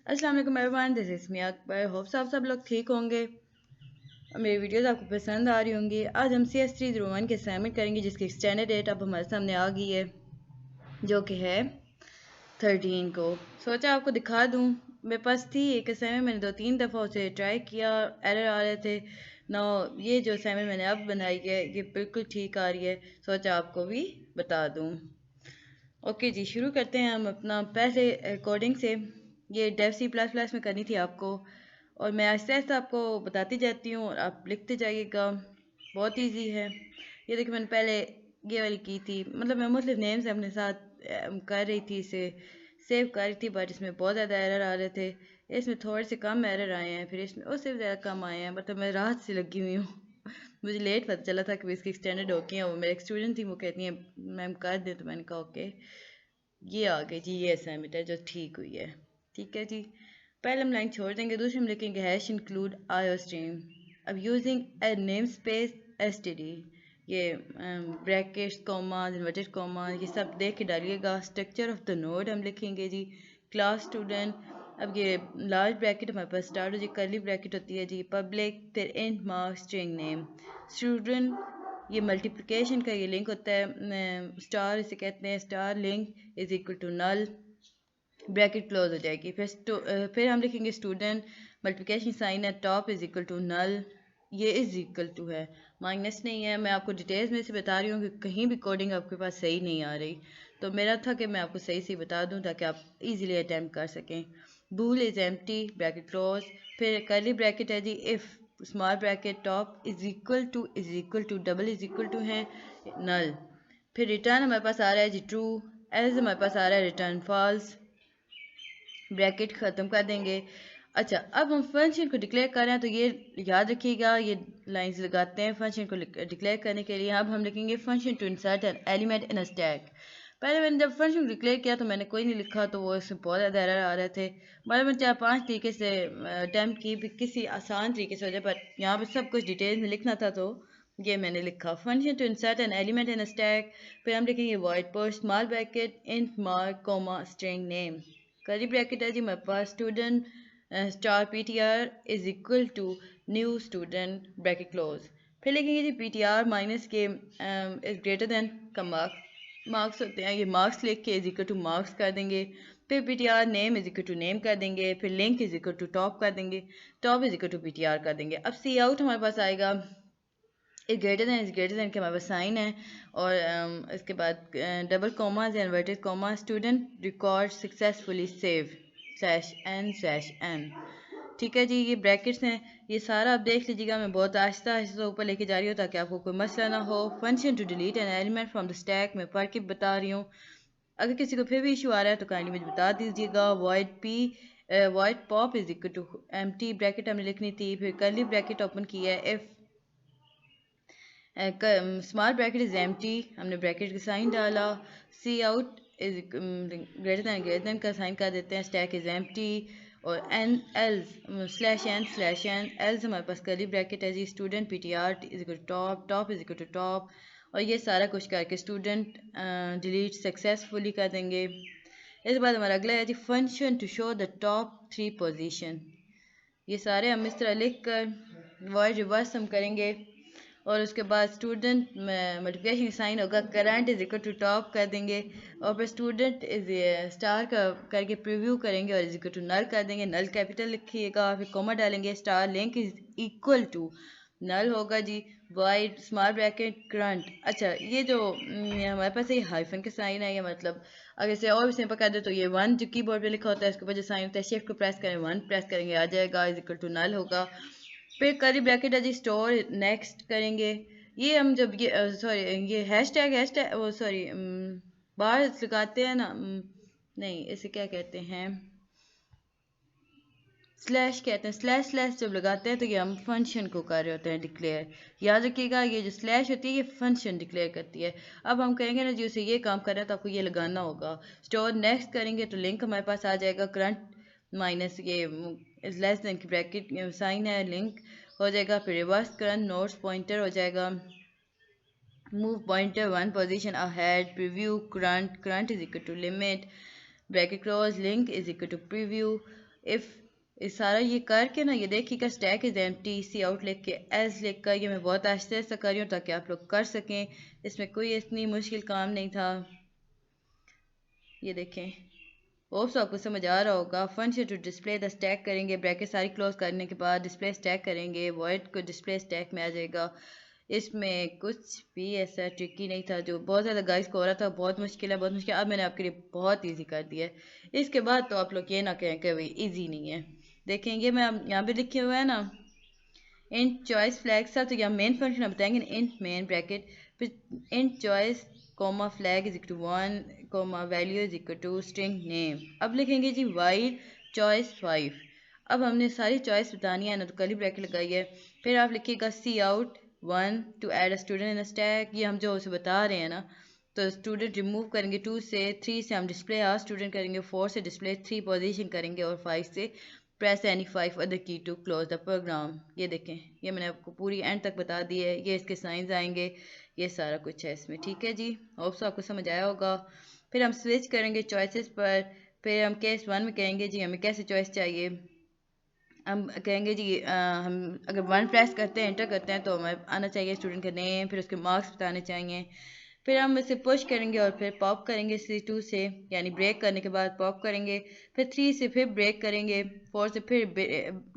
अस्सलाम वालेकुम everyone, this is me Akbar. Hopes आप सब लोग ठीक होंगे और मेरी वीडियोस आपको पसंद आ रही होंगी। आज हम CS301 के असाइनमेंट करेंगे जिसकी एक्सटेंडेड डेट अब हमारे सामने आ गई है, जो कि है 13 को। सोचा आपको दिखा दूँ। मेरे पास थी एक असाइनमेंट, मैंने 2-3 दफ़ा उसे ट्राई किया, एरर आ रहे थे ना। ये जो असाइनमेंट मैंने अब बनाई है ये बिल्कुल ठीक आ रही है, सोचा आपको भी बता दूँ। ओके जी, शुरू करते हैं हम अपना पहले कोडिंग से। ये डेव C++ में करनी थी आपको, और मैं आहिस्ता आहिस्ता आपको बताती जाती हूँ और आप लिखते जाइएगा। बहुत इजी है। ये देखिए, मैंने पहले ये वाली की थी, मतलब मैं मुख्तलिफ नेम्स अपने साथ कर रही थी, इसे सेव कर रही थी, बट इसमें बहुत ज़्यादा एरर आ रहे थे। इसमें थोड़े से कम एरर आए हैं, फिर इसमें उससे भी ज़्यादा कम आए हैं। मतलब मैं राहत से लगी हुई हूँ। मुझे लेट पता चला था कि इसकी एक्सटेंडेड हो गई है। वो मेरे एक स्टूडेंट थी, वो कहती है मैम कर दें, तो मैंने कहा ओके। ये आ गई जी, ये असाइनमेंट है जो ठीक हुई है। ठीक है जी, पहले हम लाइन छोड़ देंगे, दूसरे हम लिखेंगे हैश इंक्लूड आयो स्ट्रीम। अब using a name space STD, ये ब्रैकेट्स कॉमा इन्वर्टेड कॉमा ये सब देख के डालिएगा। स्ट्रक्चर ऑफ द नोड हम लिखेंगे जी, क्लास स्टूडेंट। अब ये लार्ज ब्रैकेट हमारे पास स्टार्ट हो जी, करली ब्रैकेट होती है जी, पब्लिक, फिर int marks string name student. ये मल्टीप्लिकेशन का ये लिंक होता है, स्टार इसे कहते हैं, star link is equal to null, bracket close हो जाएगी। फिर हम लिखेंगे स्टूडेंट, मल्टीप्लिकेशन साइन है, top is equal to null, ये इज इक्वल टू है, माइनस नहीं है। मैं आपको डिटेल्स में से बता रही हूँ कि कहीं भी कोडिंग आपके पास सही नहीं आ रही, तो मेरा था कि मैं आपको सही से बता दूँ ताकि आप इजीली अटैम्प्ट कर सकें। Bool is empty, bracket close, फिर करली ब्रैकेट है जी, if small bracket top is equal to double is equal to है नल। फिर रिटर्न हमारे पास आ रहा है जी ट्रू, एल्स हमारे पास आ रहा है रिटर्न फॉल्स, ब्रैकेट ख़त्म कर देंगे। अच्छा, अब हम फंक्शन को डिक्लेयर कर रहे हैं, तो ये याद रखिएगा, ये लाइंस लगाते हैं फंक्शन को डिक्लेयर करने के लिए। अब हम लिखेंगे function to insert an element in a stack. पहले मैंने जब फंक्शन डिक्लेयर किया तो मैंने कोई नहीं लिखा, तो वो इसमें बहुत ज़्यादा एरर आ रहे थे। मतलब मैंने 4-5 तरीके से अटैम्प्ट की, भी किसी आसान तरीके से हो जाए, पर यहाँ पर सब कुछ डिटेल में लिखना था, तो ये मैंने लिखा function to insert an element in a stack. फिर हम लिखेंगे void post small bracket int mark comma string name, curly bracket है जी मेरे पास, student star PTR is equal to new student, bracket close. फिर लिखेंगे जी PTR माइनस के इज ग्रेटर देन का मार्क्स होते हैं, ये मार्क्स लिख के इज इक्वल टू मार्क्स कर देंगे। फिर PTR name is equal to name कर देंगे, फिर link is equal to top कर देंगे, top is equal to PTR कर देंगे। अब सी आउट हमारे पास आएगा, इज ग्रेटर देन के हमारे पास साइन है, और इसके बाद डबल कॉमाज या inverted comma, student record successfully save /n/n। ठीक है जी, ये ब्रैकेट्स हैं। ये सारा आप देख लीजिएगा, मैं बहुत आहिस्ता आहिस्ता ऊपर लेके जा रही हूँ ताकि आपको कोई मसला ना हो। Function to delete an element from the stack, मैं पढ़ के बता रही हूँ। अगर किसी को फिर भी इशू आ रहा है तो काइंडली मुझे बता दीजिएगा। Void pop is equal to empty, bracket हमने लिखनी थी, फिर कर्ली ब्रैकेट ओपन किया है, if small bracket is empty, हमने ब्रैकेट का साइन डाला। C out is greater than का साइन कर देते हैं, स्टैक इज एम्प्टी, और एन एल्स /n/n एल्स हमारे पास कर्ली ब्रैकेट है जी, student PTR is equal to top, top is equal to top, और ये सारा कुछ करके स्टूडेंट डिलीट सक्सेसफुली कर देंगे। इसके बाद हमारा अगला है जी function to show the top 3 position. ये सारे हम इस तरह लिख कर वॉइड रिवर्स हम करेंगे, और उसके बाद स्टूडेंट मल्टीप्लिकेशन साइन होगा, current is equal to top कर देंगे, और फिर स्टूडेंट इज स्टार का करके प्रीव्यू करेंगे और इज इक्वल टू नल कर देंगे, नल कैपिटल लिखिएगा, फिर कॉमा डालेंगे, star link is equal to null होगा जी, वाइड स्मॉल ब्रैकेट करंट। अच्छा, ये जो हमारे पास ये हाइफन के साइन है, ये मतलब अगर इसे और भी सिंपल कर दे तो ये वन जो कीबोर्ड पे लिखा होता है उसके ऊपर जो साइन होता है, शिफ्ट को प्रेस करें, वन प्रेस करेंगे, आ जाएगा, इज इक्वल टू नल होगा। फिर कर्ली ब्रैकेट है जी, स्टोर नेक्स्ट करेंगे। ये हम जब ये सॉरी ये हैश टैग वो सॉरी बाहर लगाते हैं ना, नहीं इसे क्या कहते हैं, स्लैश कहते हैं, स्लैश जब लगाते हैं तो ये हम फंक्शन को कर रहे होते हैं डिक्लेयर। याद रखिएगा, ये जो स्लैश होती है ये फंक्शन डिक्लेयर करती है। अब हम कहेंगे ना जी उसे ये काम करना है तो आपको ये लगाना होगा। स्टोर नेक्स्ट करेंगे तो लिंक हमारे पास आ जाएगा, करंट माइनस ये लेस देन की ब्रैकेट साइन है, लिंक हो जाएगा, फिर रिवर्स करंट नोट्स पॉइंटर हो जाएगा, move pointer one position ahead, preview current is equal to limit, bracket close, link is equal to preview, if इस सारा ये करके ना, ये देखिएगा stack is empty, c out लिख के एज लिख कर, ये मैं बहुत आहिस्ते आहिस्ते कर रही हूँ ताकि आप लोग कर सकें, इसमें कोई इतनी मुश्किल काम नहीं था। ये देखें, होप्स आपको समझ आ रहा होगा। Function to display the stack करेंगे, ब्रैकेट सारी क्लोज करने के बाद डिस्प्ले स्टैक करेंगे, वॉइड को डिस्प्ले स्टैक में आ जाएगा। इसमें कुछ भी ऐसा ट्रिकी नहीं था जो बहुत ज़्यादा गाइस को हो रहा था, बहुत मुश्किल है, बहुत मुश्किल। अब मैंने आपके लिए बहुत इजी कर दिया है। इसके बाद तो आप लोग ये ना कहें कि भाई इजी नहीं है। देखें, ये मैं यहाँ पे लिखे हुए है ना, इंट चॉइस फ्लैग सब तो यहाँ मेन फंक्शन आप बताएंगे, इंट मेन ब्रैकेट, फिर int choice comma flag is equal to 1 comma value is equal to string name. अब लिखेंगे जी वाइड चॉइस 5। अब हमने सारी चॉइस बतानी है ना, तो कर्ली ब्रैकेट लगाई है। फिर आप लिखिएगा C out 1 to add a student in stack. ये हम जो उसे बता रहे हैं ना, तो स्टूडेंट रिमूव करेंगे 2 से, 3 से हम डिस्प्ले आ स्टूडेंट करेंगे, 4 से डिस्प्ले 3 पोजीशन करेंगे, और 5 से प्रेस एनी 5 अदर की टू क्लोज द प्रोग्राम। ये देखें, ये मैंने आपको पूरी एंड तक बता दी है। ये इसके साइंस आएंगे, ये सारा कुछ है इसमें, ठीक है जी। होप्स आपको समझ आया होगा। फिर हम स्विच करेंगे चॉइसेस पर। फिर हम केस 1 में कहेंगे जी हमें कैसे चॉइस चाहिए। हम कहेंगे जी हम अगर 1 प्रेस करते हैं, एंटर करते हैं, तो हमें आना चाहिए स्टूडेंट का नेम, फिर उसके मार्क्स बताने चाहिए। फिर हम इसे पुश करेंगे और फिर पॉप करेंगे C2 से, यानी ब्रेक करने के बाद पॉप करेंगे। फिर 3 से फिर ब्रेक करेंगे, 4 से फिर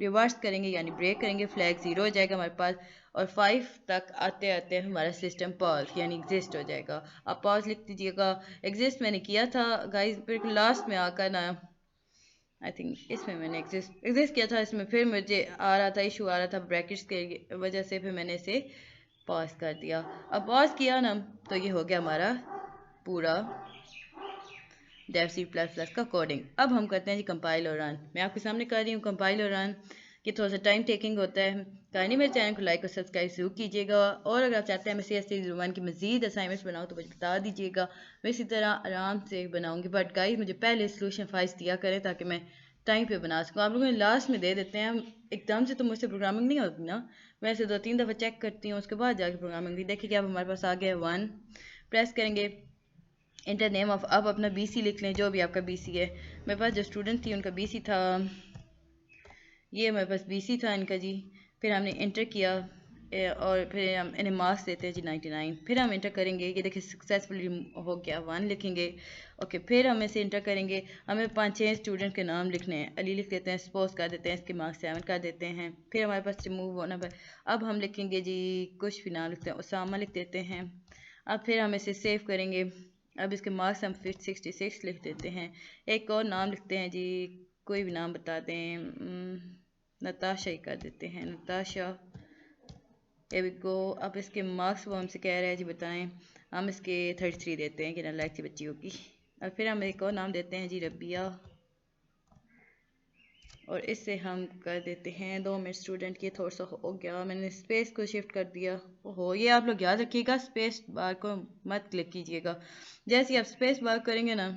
रिवर्स करेंगे यानी ब्रेक करेंगे, फ्लैग 0 हो जाएगा हमारे पास। और 5 तक आते आते हमारा सिस्टम पॉज यानी एग्जिस्ट हो जाएगा। आप पॉज लिख दीजिएगा। एग्जिस्ट मैंने किया था गाइस, फिर लास्ट में आकर ना, आई थिंक इसमें मैंने एग्जिस्ट किया था। इसमें फिर मुझे आ रहा था, इशू आ रहा था ब्रैकेट्स के वजह से, फिर मैंने इसे पॉज कर दिया। अब पॉज किया ना, तो ये हो गया हमारा पूरा डेव सी प्लस प्लस का कोडिंग। अब हम करते हैं जी कंपाइल और रन। मैं आपके सामने कर रही हूँ कंपाइल और रन। ये थोड़ा सा टाइम टेकिंग होता है। कहीं मेरे चैनल को लाइक और सब्सक्राइब जरूर कीजिएगा, और अगर आप चाहते हैं मैं CS3 की मजीद असाइनमेंट्स बनाऊँ तो मुझे बता दीजिएगा, मैं इसी तरह आराम से बनाऊँगी। बट गाइस मुझे पहले सोल्यूशन फाइल्स दिया करें ताकि मैं टाइम पे बना सकूँ। आप लोगों ने लास्ट में दे देते हैं, हम एकदम से तो मुझसे प्रोग्रामिंग नहीं होती ना, वैसे 2-3 दफ़ा चेक करती हूँ, उसके बाद जाके प्रोग्रामिंग दी। देखिए अब हमारे पास आ गया 1, प्रेस करेंगे इंटर नेम ऑफ, अब अपना BC लिख लें, जो भी आपका BC है। मेरे पास जो स्टूडेंट थी उनका BC था, ये मेरे पास BC था इनका जी। फिर हमने इंटर किया और फिर हम इन्हें मार्क्स देते हैं जी 99। फिर हम इंटर करेंगे, ये देखिए सक्सेसफुली हो गया, 1 लिखेंगे। ओके, फिर हम इसे इंटर करेंगे। हमें 5-6 स्टूडेंट के नाम लिखने हैं। अली लिख देते हैं, सपोज कर देते हैं, इसके मार्क्स 7 कर देते हैं। फिर हमारे पास रिमूव होना पर अब हम लिखेंगे जी कुछ भी नाम लिखते हैं, उसामा लिख देते हैं। अब फिर हम इसे सेव करेंगे। अब इसके मार्क्स हम फिर 66 लिख देते हैं। एक और नाम लिखते हैं जी, कोई भी नाम बता दें, नताशा ही कर देते हैं, नताशा। ये को अब इसके मार्क्स वो हमसे कह रहे हैं जी बताएं, हम इसके 33 देते हैं कि नालायक सी बच्ची होगी। और फिर हम एक और नाम देते हैं जी रबिया, और इससे हम कर देते हैं 2 मिनट स्टूडेंट की। थोड़ा सा हो गया, मैंने स्पेस को शिफ्ट कर दिया। ओहो, ये आप लोग याद रखिएगा, स्पेस बार को मत क्लिक कीजिएगा। जैसे ही आप स्पेस बार करेंगे ना,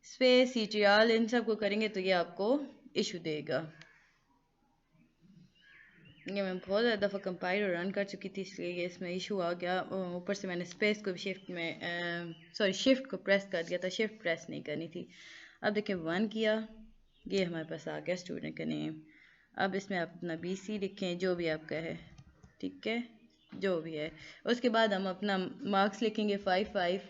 स्पेस सीटीआर इन सब को करेंगे तो ये आपको इशू देगा। ये मैं बहुत ज़्यादा दफ़ा कंपाइल और रन कर चुकी थी, इसलिए ये इसमें इशू आ गया। ऊपर से मैंने स्पेस को शिफ्ट में शिफ्ट को प्रेस कर दिया था, शिफ्ट प्रेस नहीं करनी थी। अब देखिए 1 किया, ये हमारे पास आ गया स्टूडेंट का नेम। अब इसमें आप अपना BC लिखें, जो भी आपका है, ठीक है, जो भी है। उसके बाद हम अपना मार्क्स लिखेंगे 5-5।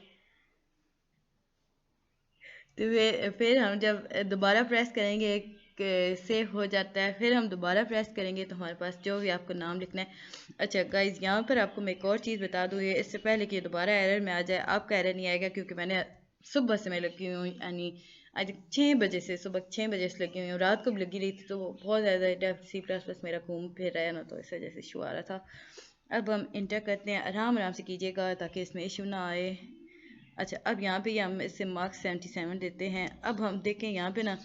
तो फिर हम जब दोबारा प्रेस करेंगे, सेव हो जाता है, फिर हम दोबारा प्रेस करेंगे तो हमारे पास जो भी आपको नाम लिखना है। अच्छा गाइज, यहाँ पर आपको मैं एक और चीज़ बता दूँ, ये इससे पहले कि दोबारा एरर में आ जाए, आपका एरर नहीं आएगा क्योंकि मैंने सुबह से मैं लगी हुई हूँ, यानी आज 6 बजे से, सुबह 6 बजे से लगी हुई हूँ। रात को भी लगी रही थी, तो बहुत ज़्यादा C++ मेरा घूम फिर रहा है ना, तो इस वजह से इशू आ रहा था। अब हम इंटर करते हैं, आराम आराम से कीजिएगा ताकि इसमें इशू ना आए। अच्छा, अब यहाँ पे हम इससे मार्क्स 77 देते हैं। अब हम देखें यहाँ पे ना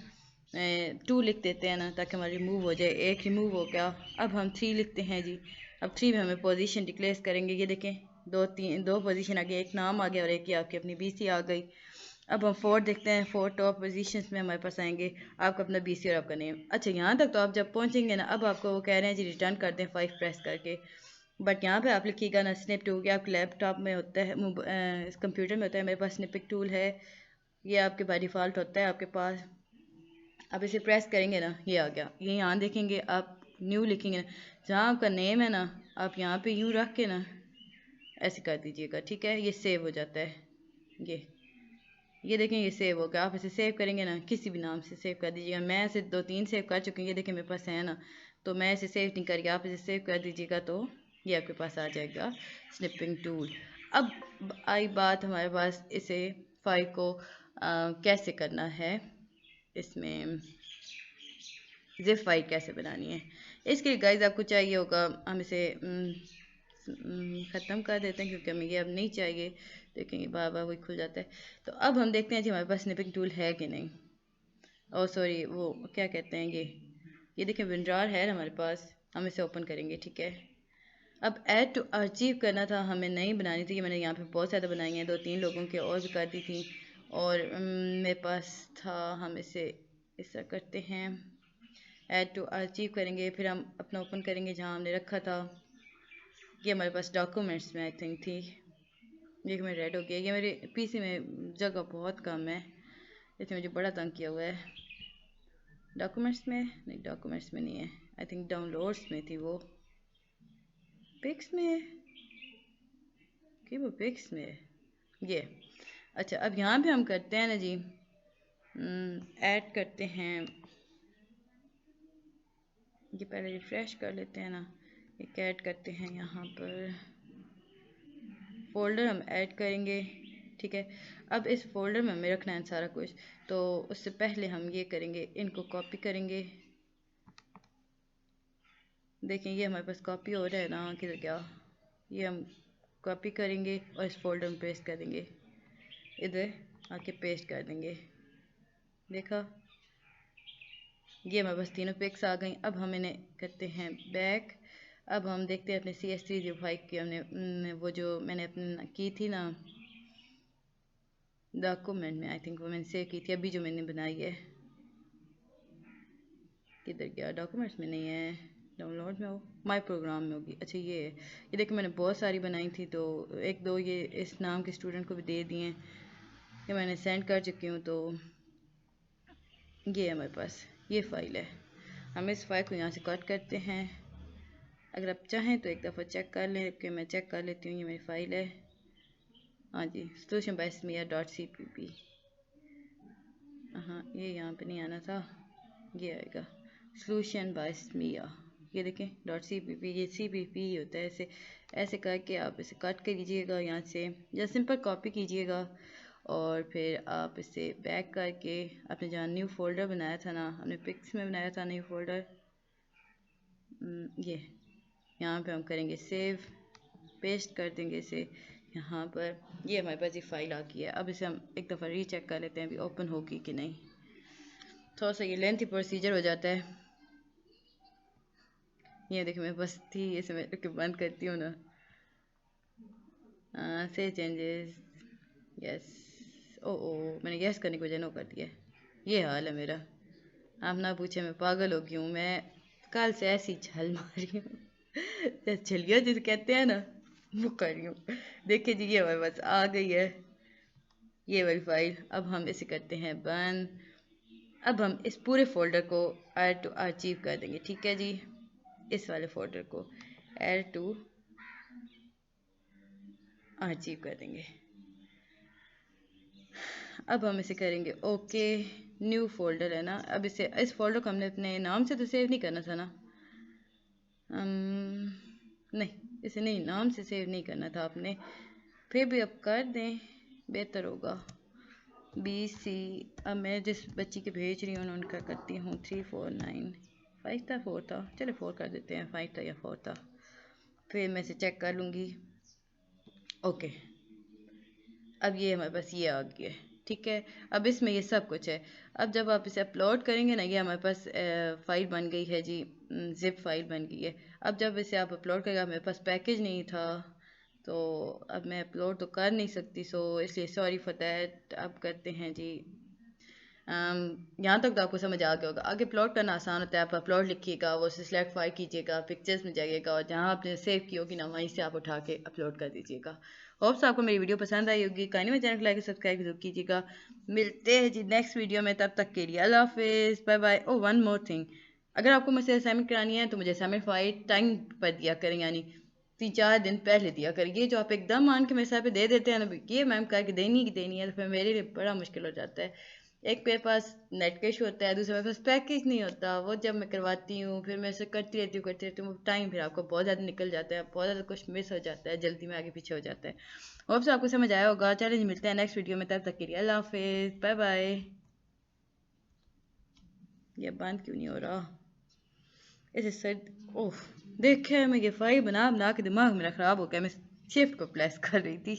2 लिख देते हैं ना, ताकि हमारा रिमूव हो जाए। एक रिमूव हो गया। अब हम 3 लिखते हैं जी। अब 3 में हमें पोजीशन डिक्लेयर करेंगे। ये देखें, 2 पोजीशन आ गई, एक नाम आ गया और एक ही आपकी अपनी BC आ गई। अब हम 4 देखते हैं, 4 टॉप पोजीशंस में हमारे पास आएंगे, आपका अपना BC और आपका नेम। अच्छा, यहाँ तक तो आप जब पहुँचेंगे ना, अब आपको वो कह रहे हैं जी रिटर्न कर दें 5 प्रेस करके। बट यहाँ पे आप लिखिएगा ना स्निप टूल, कि आपके लैपटॉप में होता है, कंप्यूटर में होता है, मेरे पास स्निपिक टूल है, ये आपके बाय डिफ़ॉल्ट होता है आपके पास। अब इसे प्रेस करेंगे ना, ये आ गया। ये यहाँ देखेंगे आप, न्यू लिखेंगे ना, जहाँ आपका नेम है ना आप यहाँ पे यूँ रख के ना ऐसे कर दीजिएगा, ठीक है। ये सेव हो जाता है। ये देखें ये सेव हो गया। आप इसे सेव करेंगे ना, किसी भी नाम से सेव कर दीजिएगा। मैं इसे 2-3 सेव कर चुकी हूँ, ये देखें मेरे पास है ना, तो मैं इसे सेव नहीं करके आप इसे सेव कर दीजिएगा तो ये आपके पास आ जाएगा स्निपिंग टूल। अब आई बात हमारे पास इसे फाइल को कैसे करना है, इसमें जिप फाइल कैसे बनानी है। इसके लिए गाइज आपको चाहिए होगा, हम इसे ख़त्म कर देते हैं क्योंकि हमें ये अब नहीं चाहिए। देखेंगे बार बार वही खुल जाता है। तो अब हम देखते हैं जी हमारे पास स्निपिंग टूल है कि नहीं। ओ सॉरी, वो क्या कहते हैं, ये देखें विंड्रार है हमारे पास, हम इसे ओपन करेंगे, ठीक है। अब ऐड टू अचीव करना था, हमें नहीं बनानी थी। मैंने यहाँ पे बहुत ज़्यादा बनाई हैं, 2-3 लोगों के और भी कर दी थी, और मेरे पास था। हम इसे इस तरह करते हैं, ऐड टू अचीव करेंगे, फिर हम अपना ओपन करेंगे जहाँ हमने रखा था। ये हमारे पास डॉक्यूमेंट्स में आई थिंक थी, ये मैं रेड हो गया। ये मेरे पीसी में जगह बहुत कम है, इसने मुझे बड़ा तंग किया हुआ है। डॉक्यूमेंट्स में नहीं, डॉक्यूमेंट्स में नहीं है, आई थिंक डाउनलोड्स में थी वो, पिक्स में है कि वो पिक्स में है ये। अच्छा, अब यहाँ पे हम करते हैं ना जी, ऐड करते हैं, ये पहले रिफ्रेश कर लेते हैं ना, एक ऐड करते हैं यहाँ पर फ़ोल्डर हम ऐड करेंगे, ठीक है। अब इस फोल्डर में हमें रखना है सारा कुछ, तो उससे पहले हम ये करेंगे, इनको कॉपी करेंगे। देखें ये हमारे पास कॉपी हो रहा है ना, किधर क्या, ये हम कॉपी करेंगे और इस फोल्डर में पेस्ट कर देंगे, इधर आके पेस्ट कर देंगे। देखा, ये हमारे पास तीनों पिक्स आ गई। अब हम इन्हें करते हैं बैक। अब हम देखते हैं अपने CS3 जो फाइल की हमने वो जो मैंने अपने की थी ना डॉक्यूमेंट में, आई थिंक वो मैंने सेव की थी, अभी जो मैंने बनाई है, किधर गया, डॉक्यूमेंट्स में नहीं है, डाउनलोड में हो, माय प्रोग्राम में होगी। अच्छा ये है, ये देखिए मैंने बहुत सारी बनाई थी, तो 1-2 ये इस नाम के स्टूडेंट को भी दे दिए, ये मैंने सेंड कर चुकी हूँ। तो ये है हमारे पास ये फ़ाइल है, हम इस फाइल को यहाँ से कट करते हैं। अगर आप चाहें तो एक दफ़ा चेक कर लें, कि मैं चेक कर लेती हूँ, ये मेरी फ़ाइल है, हाँ जी, solution_by_smia.cpp। हाँ ये यहाँ पे नहीं आना था, ये आएगा solution_by_smia, ये देखें .cpp, ये cpp होता है। ऐसे ऐसे करके आप इसे कट कर लीजिएगा यहाँ से, या सिंपल कॉपी कीजिएगा, और फिर आप इसे बैक करके आपने जहाँ न्यू फोल्डर बनाया था ना, हमने पिक्स में बनाया था न्यू फोल्डर, ये यहाँ पे हम करेंगे सेव, पेस्ट कर देंगे इसे यहाँ पर। ये हमारे पास ये फ़ाइल आ गई है। अब इसे हम एक दफ़ा रीचेक कर लेते हैं अभी ओपन होगी कि नहीं। थोड़ा सा ये लेंथी प्रोसीजर हो जाता है। ये देखिए मेरे पास थी, इसे मैं बंद करती हूँ ना, से चेंजेस, यस, ओ मैंने यस करने की वजह नो कर दिया। ये हाल है मेरा, आप ना पूछे, मैं पागल हो गई हूँ। मैं कल से ऐसी छल मारी हूँ छलिया जिसे कहते हैं ना, वो कर रही हूँ। देखिए जी ये हमारे पास आ गई है ये वाली फाइल। अब हम इसे करते हैं बंद। अब हम इस पूरे फोल्डर को ऐड टू अचीव कर देंगे, ठीक है जी। इस वाले फोल्डर को ऐड टू अचीव कर देंगे। अब हम इसे करेंगे ओके, न्यू फोल्डर है ना। अब इसे, इस फोल्डर को हमने अपने नाम से तो सेव नहीं करना था ना, नहीं इसे नहीं, नाम से सेव नहीं करना था आपने, फिर भी अब कर दें, बेहतर होगा। BC, अब मैं जिस बच्ची के भेज रही हूँ उनका करती हूँ 349, 5 था 4 था, चलो 4 कर देते हैं, 5 था या 4 था, फिर मैं इसे चेक कर लूँगी। ओके, अब ये हमारे पास ये आ गया है, ठीक है। अब इसमें ये सब कुछ है। अब जब आप इसे अपलोड करेंगे ना, ये हमारे पास फ़ाइल बन गई है जी, ज़िप फाइल बन गई है। अब जब इसे आप अपलोड करेगा, मेरे पास पैकेज नहीं था, तो अब मैं अपलोड तो कर नहीं सकती, सो इसलिए सॉरी फॉर दैट। अब करते हैं जी यहाँ तक तो आपको समझ आ गया होगा। आगे अपलोड करना आसान होता है, आप अपलोड लिखिएगा, वो सिलेक्ट फाइल कीजिएगा, पिक्चर्स में जाइएगा और जहाँ आपने सेव की होगी ना वहीं से आप उठा के अपलोड कर दीजिएगा। होप्स आपको मेरी वीडियो पसंद आई होगी। काइंडली मेरे चैनल को लाइक सब्सक्राइब जरूर कीजिएगा। मिलते हैं जी नेक्स्ट वीडियो में, तब तक के लिए अल्लाह हाफिज़, बाय बाय। ओ वन मोर थिंग, अगर आपको मुझसे असाइनमेंट करानी है तो मुझे असाइनमेंट फाइल टाइम पर दिया करें, यानी 3-4 दिन पहले दिया करें। ये जो आप एकदम मान के मेरे सर पे दे देते हैं ना, ये मैम करके देनी है, तो फिर मेरे लिए बड़ा मुश्किल हो जाता है। एक मेरे पास नेट का इशू होता है, दूसरे मेरे पास पैकेज नहीं होता, वो जब मैं करवाती हूँ फिर मैं इसे करती रहती हूँ, टाइम फिर आपको बहुत ज़्यादा निकल जाता है, बहुत ज़्यादा कुछ मिस हो जाता है, जल्दी में आगे पीछे हो जाता है। होप से आपको समझ आया होगा। चलिए मिलते हैं नेक्स्ट वीडियो में, तब तक के लिए अल्लाह हाफिज़, बाय बाय। ये बंद क्यों नहीं हो रहा इसे सर? ओह, देखे मैं ये फाइल बना बना के दिमाग मेरा ख़राब हो गया, मैं शिफ्ट को प्रेस कर रही थी।